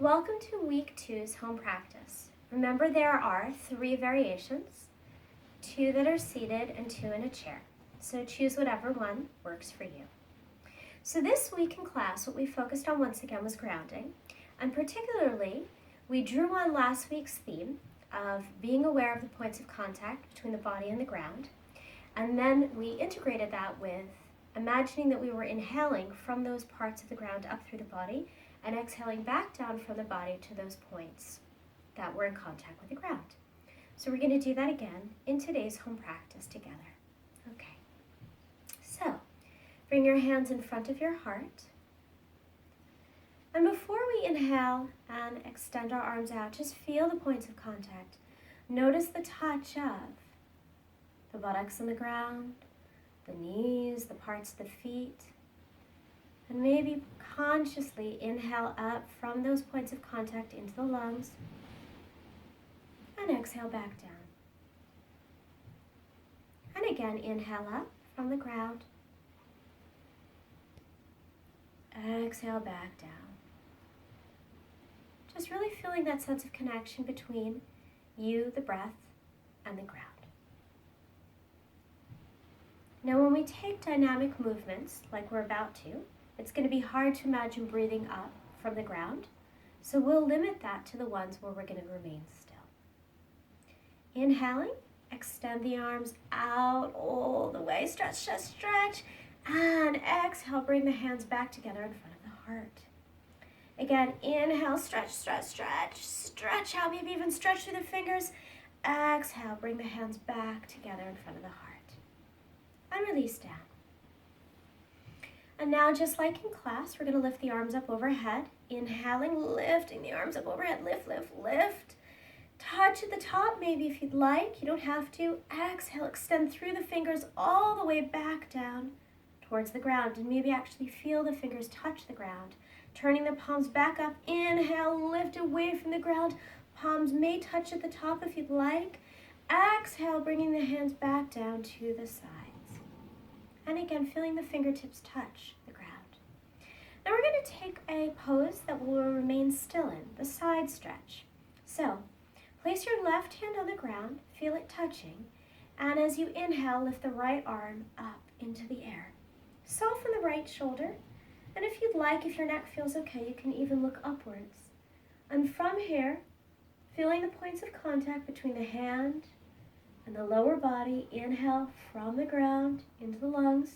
Welcome to week 2's home practice. Remember, there are 3 variations, 2 that are seated and 2 in a chair. So choose whatever one works for you. So this week in class, what we focused on once again was grounding, and particularly we drew on last week's theme of being aware of the points of contact between the body and the ground, and then we integrated that with imagining that we were inhaling from those parts of the ground up through the body and exhaling back down from the body to those points that were in contact with the ground. So we're going to do that again in today's home practice together. Okay, so bring your hands in front of your heart. And before we inhale and extend our arms out, just feel the points of contact. Notice the touch of the buttocks on the ground, the knees, the parts of the feet, and maybe consciously inhale up from those points of contact into the lungs and exhale back down. And again, inhale up from the ground, exhale back down. Just really feeling that sense of connection between you, the breath, and the ground. Now when we take dynamic movements like we're about to, it's going to be hard to imagine breathing up from the ground, so we'll limit that to the ones where we're going to remain still. Inhaling, extend the arms out all the way, stretch, stretch, stretch, and exhale, bring the hands back together in front of the heart. Again, inhale, stretch, stretch, stretch, stretch out, maybe even stretch through the fingers. Exhale, bring the hands back together in front of the heart. And release down. And now, just like in class, we're going to lift the arms up overhead. Inhaling, lifting the arms up overhead. Lift, lift, lift. Touch at the top, maybe if you'd like. You don't have to. Exhale, extend through the fingers all the way back down towards the ground. And maybe actually feel the fingers touch the ground. Turning the palms back up. Inhale, lift away from the ground. Palms may touch at the top if you'd like. Exhale, bringing the hands back down to the sides. And again, feeling the fingertips touch the ground. Now we're going to take a pose that will remain still in, the side stretch. So, place your left hand on the ground, feel it touching, and as you inhale, lift the right arm up into the air. Soften the right shoulder, and if you'd like, if your neck feels okay, you can even look upwards. And from here, feeling the points of contact between the hand and the lower body, inhale from the ground into the lungs,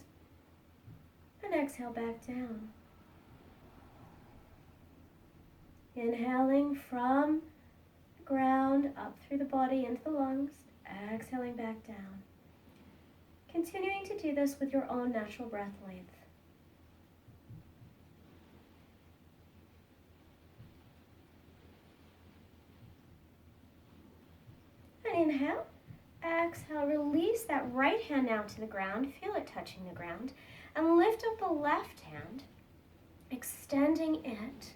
and exhale back down. Inhaling from the ground up through the body into the lungs, exhaling back down. Continuing to do this with your own natural breath length. And inhale. Exhale, release that right hand now to the ground, feel it touching the ground, and lift up the left hand, extending it.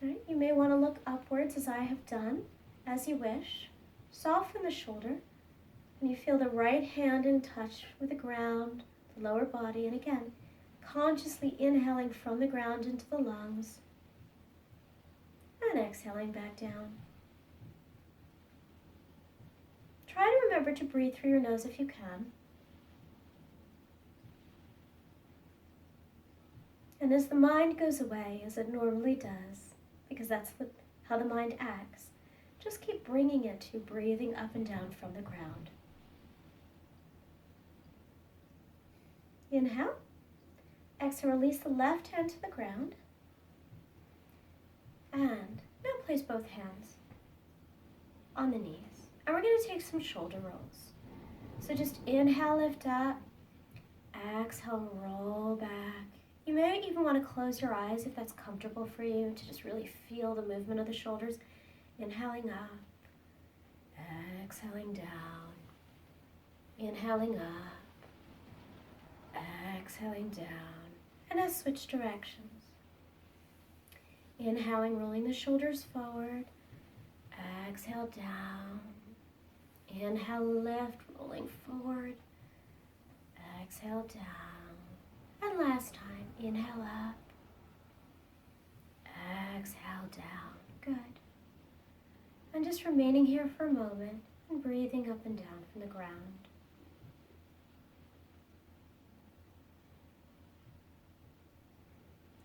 Right, you may want to look upwards as I have done, as you wish. Soften the shoulder, and you feel the right hand in touch with the ground, the lower body, and again, consciously inhaling from the ground into the lungs, and exhaling back down. Try to remember to breathe through your nose if you can. And as the mind goes away, as it normally does, because that's how the mind acts, just keep bringing it to breathing up and down from the ground. Inhale. Exhale, release the left hand to the ground. And now place both hands on the knees. And we're going to take some shoulder rolls. So just inhale, lift up. Exhale, roll back. You may even want to close your eyes if that's comfortable for you, to just really feel the movement of the shoulders. Inhaling up. Exhaling down. Inhaling up. Exhaling down. And now switch directions. Inhaling, rolling the shoulders forward. Exhale, down. Inhale, lift, rolling forward. Exhale, down. And last time, inhale up. down. Good. And just remaining here for a moment and breathing up and down from the ground.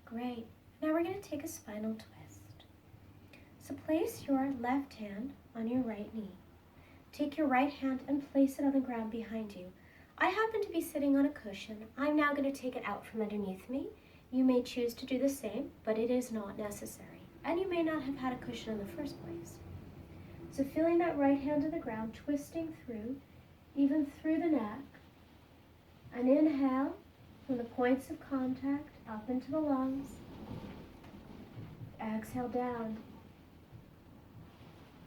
Great. Now we're going to take a spinal twist. So place your left hand on your right knee. Take your right hand and place it on the ground behind you. I happen to be sitting on a cushion. I'm now going to take it out from underneath me. You may choose to do the same, but it is not necessary. And you may not have had a cushion in the first place. So feeling that right hand to the ground, twisting through, even through the neck. An inhale from the points of contact up into the lungs. Exhale down.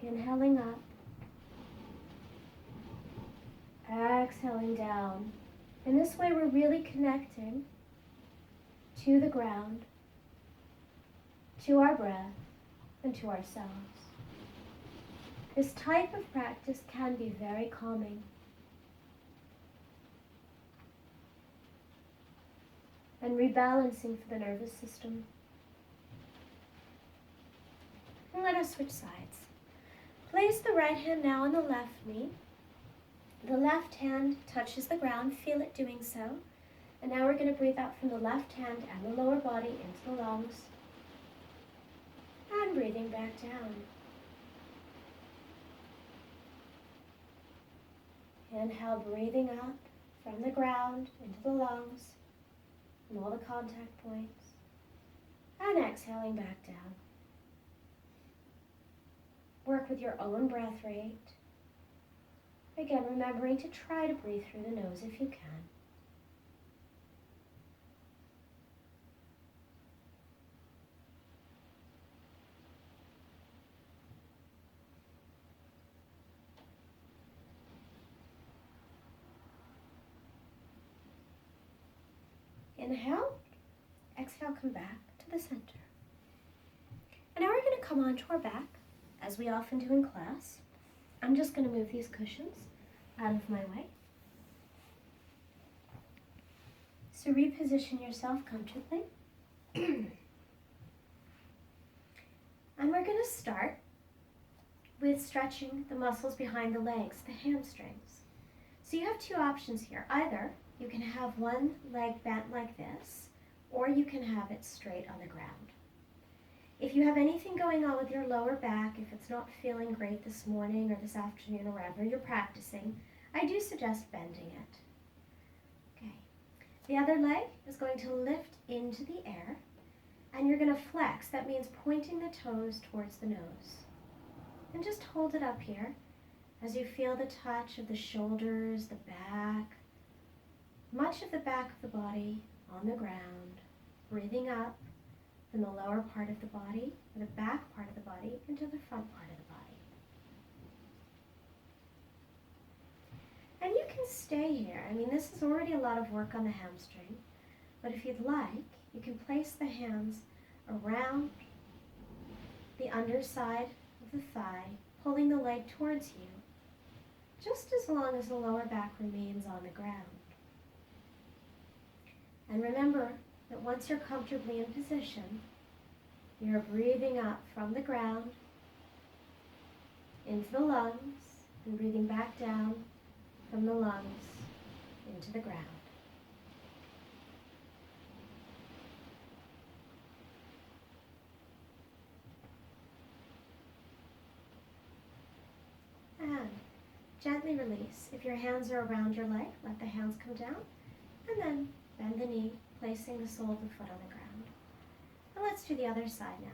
Inhaling up. Exhaling down. In this way, we're really connecting to the ground, to our breath, and to ourselves. This type of practice can be very calming. And rebalancing for the nervous system. And let us switch sides. Place the right hand now on the left knee. The left hand touches the ground, feel it doing so. And now we're going to breathe out from the left hand and the lower body into the lungs. And breathing back down. Inhale, breathing up from the ground into the lungs and all the contact points. And exhaling back down. Work with your own breath rate. Again, remembering to try to breathe through the nose if you can. Inhale, exhale, come back to the center. And now we're going to come onto our back, as we often do in class. I'm just going to move these cushions out of my way. So reposition yourself comfortably. And we're going to start with stretching the muscles behind the legs, the hamstrings. So you have two options here. Either you can have one leg bent like this, or you can have it straight on the ground. If you have anything going on with your lower back, if it's not feeling great this morning or this afternoon or wherever you're practicing, I do suggest bending it. Okay. The other leg is going to lift into the air, and you're going to flex. That means pointing the toes towards the nose. And just hold it up here as you feel the touch of the shoulders, the back, much of the back of the body on the ground, breathing up from the lower part of the body, or the back part of the body, into the front part of the body. And you can stay here. I mean, this is already a lot of work on the hamstring, but if you'd like, you can place the hands around the underside of the thigh, pulling the leg towards you, just as long as the lower back remains on the ground. And remember that once you're comfortably in position, you're breathing up from the ground into the lungs and breathing back down from the lungs into the ground. And gently release. If your hands are around your leg, let the hands come down, and then bend the knee, placing the sole of the foot on the ground. And let's do the other side now.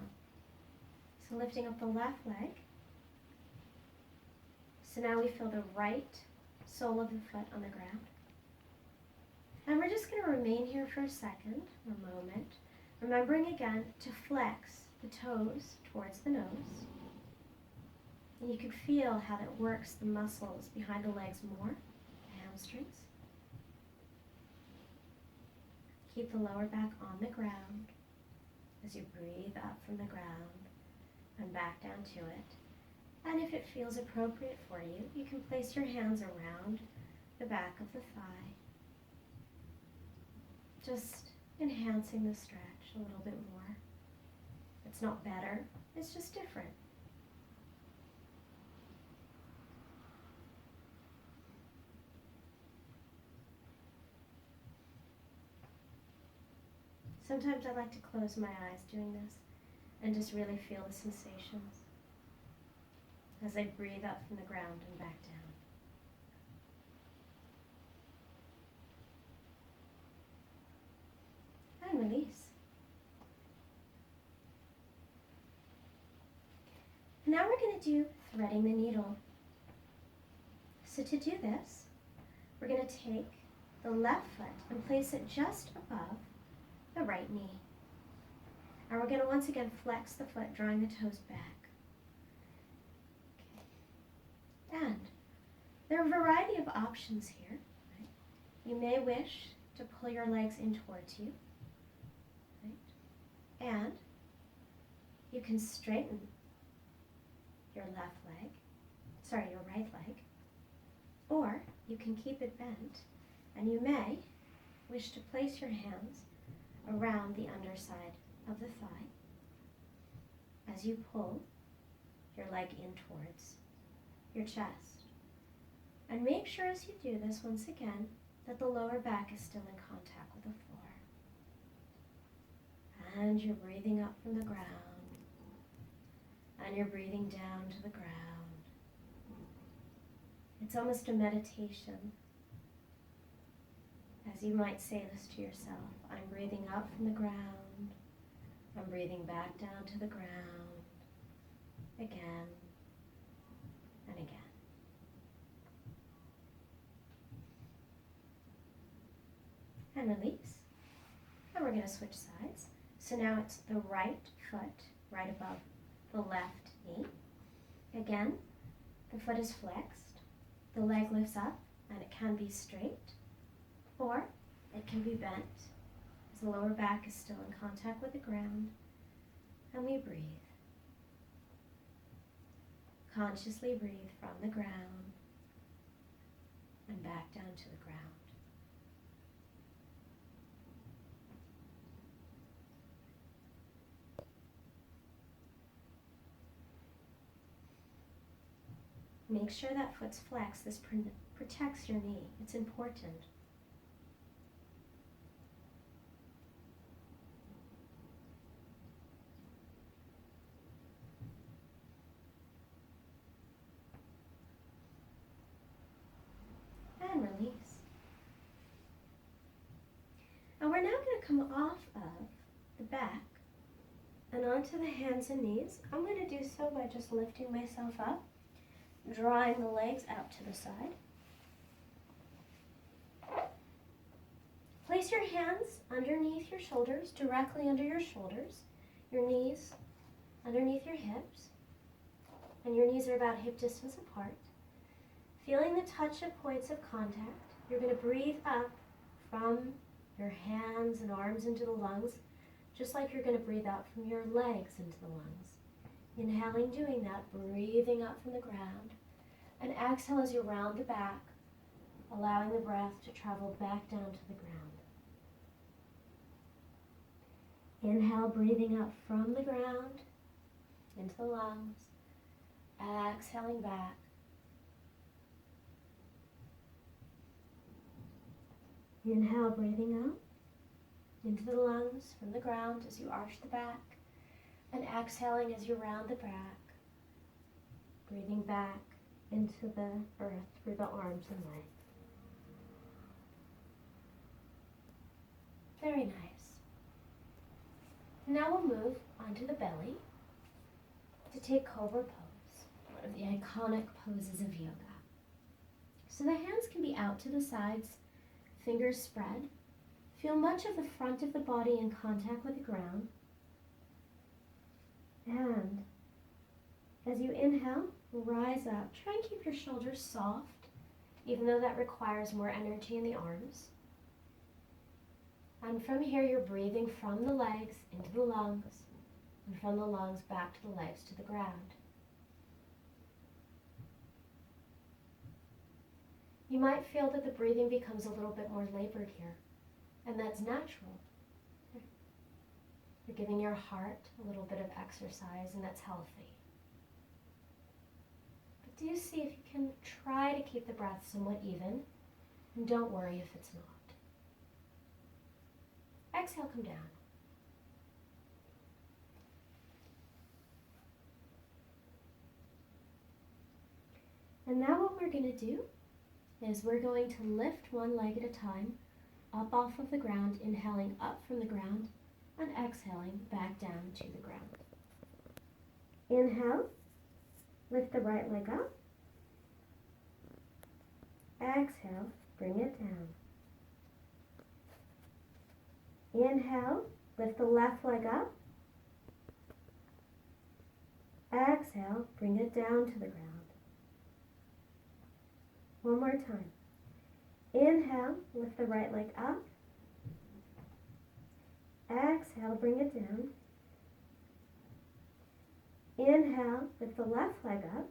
So lifting up the left leg. So now we feel the right sole of the foot on the ground. And we're just going to remain here for a second, a moment, remembering again to flex the toes towards the nose. And you can feel how that works the muscles behind the legs more, the hamstrings. Keep the lower back on the ground as you breathe up from the ground and back down to it. And if it feels appropriate for you, you can place your hands around the back of the thigh, just enhancing the stretch a little bit more. It's not better, It's just different. Sometimes I like to close my eyes doing this and just really feel the sensations as I breathe up from the ground and back down. And release. Now we're going to do threading the needle. So to do this, we're going to take the left foot and place it just above the right knee. And we're going to once again flex the foot, drawing the toes back. Okay. And there are a variety of options here. Right? You may wish to pull your legs in towards you. Right? And you can straighten your your right leg, or you can keep it bent, and you may wish to place your hands around the underside of the thigh as you pull your leg in towards your chest. And make sure as you do this, once again, that the lower back is still in contact with the floor. And you're breathing up from the ground, and you're breathing down to the ground. It's almost a meditation, as you might say this to yourself. I'm breathing up from the ground. I'm breathing back down to the ground. Again and again. And release. And we're going to switch sides. So now it's the right foot right above the left knee. Again, the foot is flexed. The leg lifts up, and it can be straight, or it can be bent, as the lower back is still in contact with the ground, and we breathe. Consciously breathe from the ground and back down to the ground. Make sure that foot's flexed. This protects your knee. It's important. And release. And we're now going to come off of the back and onto the hands and knees. I'm going to do so by just lifting myself up, drawing the legs out to the side. Place your hands underneath your shoulders, directly under your shoulders, your knees underneath your hips, and your knees are about hip distance apart. Feeling the touch of points of contact, you're going to breathe up from your hands and arms into the lungs, just like you're going to breathe out from your legs into the lungs. Inhaling, doing that, breathing up from the ground, and exhale as you round the back, allowing the breath to travel back down to the ground. Inhale, breathing up from the ground into the lungs, exhaling back. Inhale, breathing out into the lungs from the ground as you arch the back, and exhaling as you round the back, breathing back into the earth through the arms and legs. Very nice. Now we'll move onto the belly to take Cobra Pose, one of the iconic poses of yoga. So the hands can be out to the sides, fingers spread. Feel much of the front of the body in contact with the ground. And as you inhale, rise up. Try and keep your shoulders soft, even though that requires more energy in the arms. And from here, you're breathing from the legs into the lungs, and from the lungs back to the legs to the ground. You might feel that the breathing becomes a little bit more labored here, and that's natural. You're giving your heart a little bit of exercise, and that's healthy. But do see if you can try to keep the breath somewhat even, and don't worry if it's not. Exhale, come down. And now what we're going to do is we're going to lift one leg at a time, up off of the ground, inhaling up from the ground, and exhaling back down to the ground. Inhale, lift the right leg up. Exhale, bring it down. Inhale, lift the left leg up. Exhale, bring it down to the ground. One more time. Inhale, lift the right leg up. Exhale, bring it down. Inhale, lift the left leg up.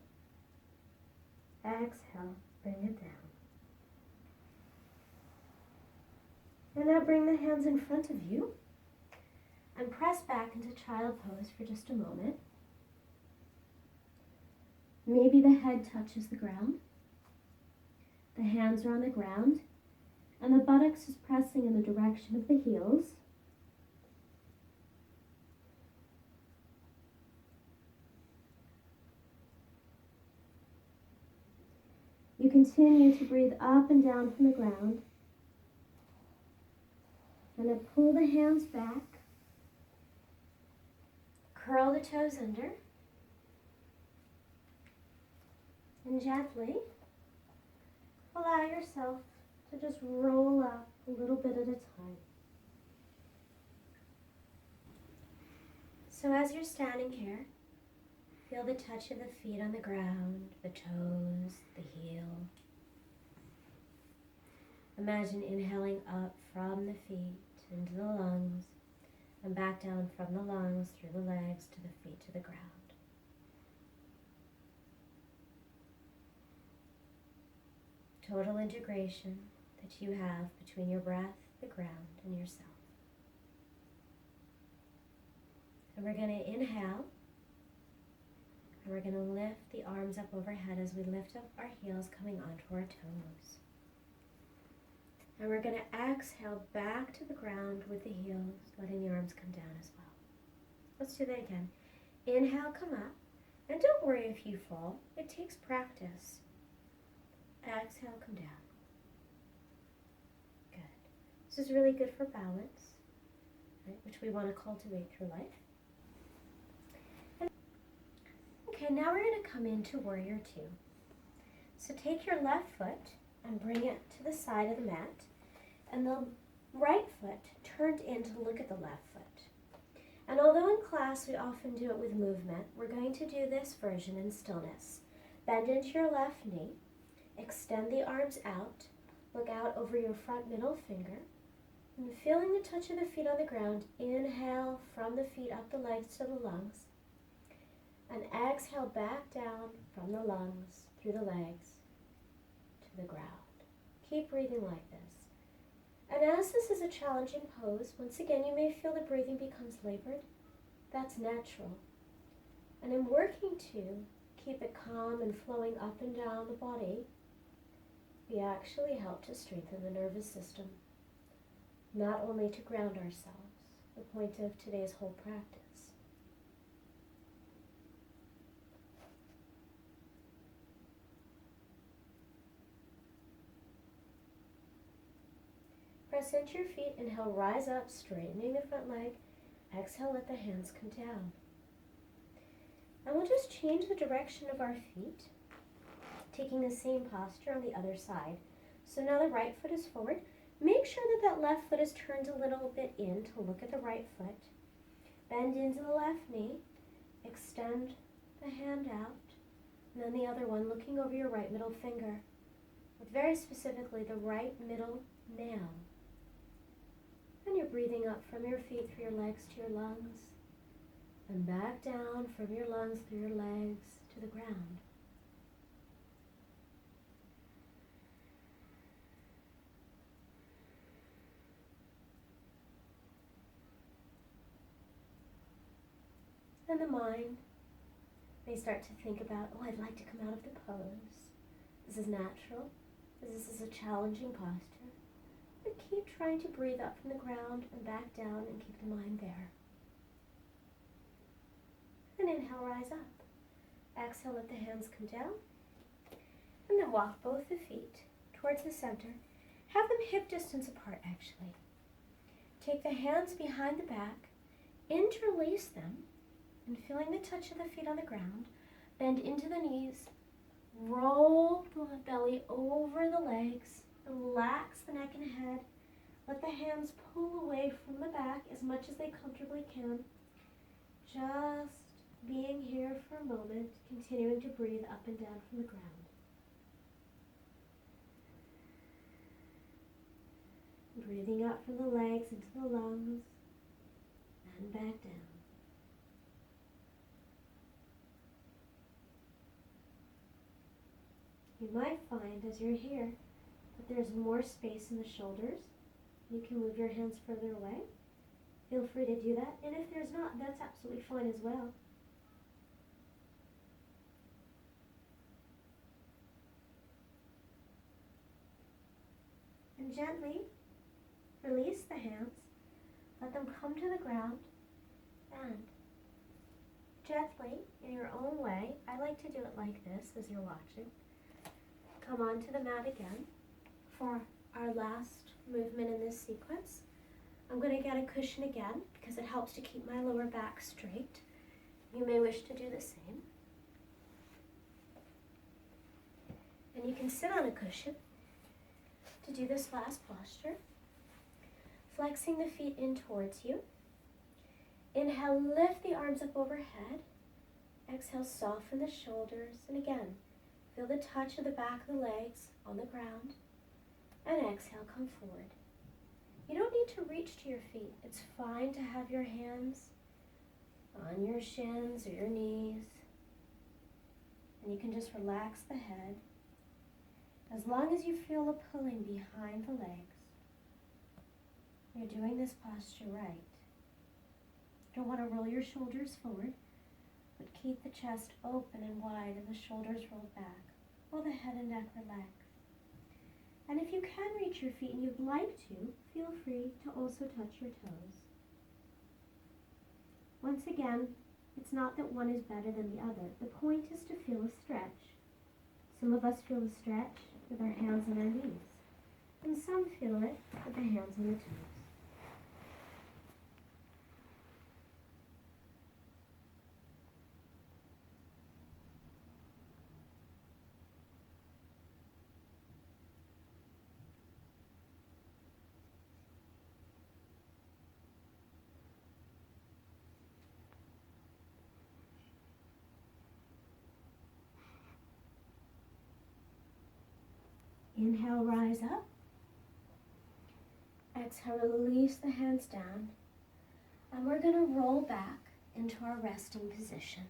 Exhale, bring it down. And now bring the hands in front of you and press back into child pose for just a moment. Maybe the head touches the ground. The hands are on the ground, and the buttocks is pressing in the direction of the heels. You continue to breathe up and down from the ground. And then pull the hands back. Curl the toes under. And gently allow yourself to just roll up a little bit at a time. So as you're standing here, feel the touch of the feet on the ground, the toes, the heel. Imagine inhaling up from the feet into the lungs and back down from the lungs through the legs to the feet to the ground. Total integration that you have between your breath, the ground, and yourself. And we're going to inhale, and we're going to lift the arms up overhead as we lift up our heels, coming onto our toes. And we're going to exhale back to the ground with the heels, letting the arms come down as well. Let's do that again. Inhale, come up. And don't worry if you fall. It takes practice. Exhale, come down. Good. This is really good for balance, right, which we want to cultivate through life. Okay, now we're going to come into Warrior Two. So take your left foot and bring it to the side of the mat, and the right foot turned in to look at the left foot. And although in class we often do it with movement, we're going to do this version in stillness. Bend into your left knee, extend the arms out, look out over your front middle finger, and feeling the touch of the feet on the ground, inhale from the feet up the legs to the lungs, and exhale back down from the lungs through the legs to the ground. Keep breathing like this. And as this is a challenging pose, once again you may feel the breathing becomes labored. That's natural. And in working to keep it calm and flowing up and down the body, we actually help to strengthen the nervous system, not only to ground ourselves, the point of today's whole practice. Press into your feet, inhale, rise up, straightening the front leg. Exhale, let the hands come down. And we'll just change the direction of our feet, taking the same posture on the other side. So now the right foot is forward. Make sure that that left foot is turned a little bit in to look at the right foot. Bend into the left knee. Extend the hand out. And then the other one, looking over your right middle finger, with very specifically the right middle nail. And you're breathing up from your feet through your legs to your lungs, and back down from your lungs through your legs to the ground. And the mind may start to think about, oh, I'd like to come out of the pose. This is natural. This is a challenging posture. But keep trying to breathe up from the ground and back down and keep the mind there. And inhale, rise up. Exhale, let the hands come down. And then walk both the feet towards the center. Have them hip distance apart, actually. Take the hands behind the back, interlace them, and feeling the touch of the feet on the ground, bend into the knees, roll the belly over the legs, relax the neck and head. Let the hands pull away from the back as much as they comfortably can. Just being here for a moment, continuing to breathe up and down from the ground. Breathing up from the legs into the lungs and back down. You might find as you're here that there's more space in the shoulders. You can move your hands further away. Feel free to do that. And if there's not, that's absolutely fine as well. And gently release the hands. Let them come to the ground. And gently, in your own way, I like to do it like this as you're watching. Come onto the mat again for our last movement in this sequence. I'm going to get a cushion again because it helps to keep my lower back straight. You may wish to do the same. And you can sit on a cushion to do this last posture. Flexing the feet in towards you. Inhale, lift the arms up overhead. Exhale, soften the shoulders. And again, feel the touch of the back of the legs on the ground. And exhale, come forward. You don't need to reach to your feet. It's fine to have your hands on your shins or your knees. And you can just relax the head as long as you feel a pulling behind the legs. You're doing this posture right. Don't want to roll your shoulders forward, but keep the chest open and wide and the shoulders rolled back while the head and neck relax. And if you can reach your feet and you'd like to, feel free to also touch your toes. Once again, it's not that one is better than the other. The point is to feel a stretch. Some of us feel a stretch with our hands on our knees, and some feel it with the hands on the toes. Inhale, rise up. Exhale, release the hands down. And we're going to roll back into our resting position.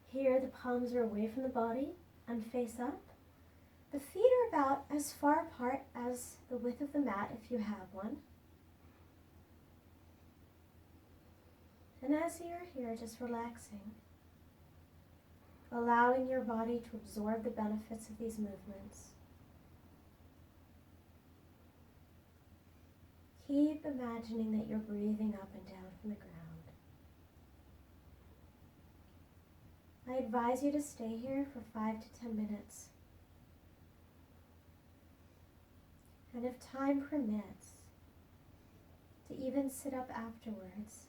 Here, the palms are away from the body and face up. The feet are about as far apart as the width of the mat if you have one. And as you're here, just relaxing, allowing your body to absorb the benefits of these movements. Keep imagining that you're breathing up and down from the ground. I advise you to stay here for 5 to 10 minutes. And if time permits, to even sit up afterwards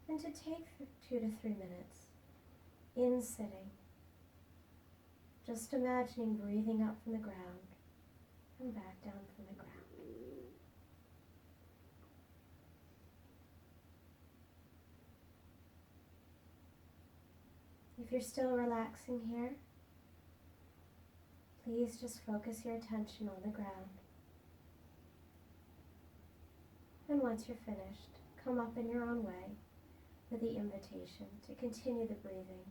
and to take 2 to 3 minutes in sitting, just imagining breathing up from the ground and back down from the ground. If you're still relaxing here, please just focus your attention on the ground. And once you're finished, come up in your own way with the invitation to continue the breathing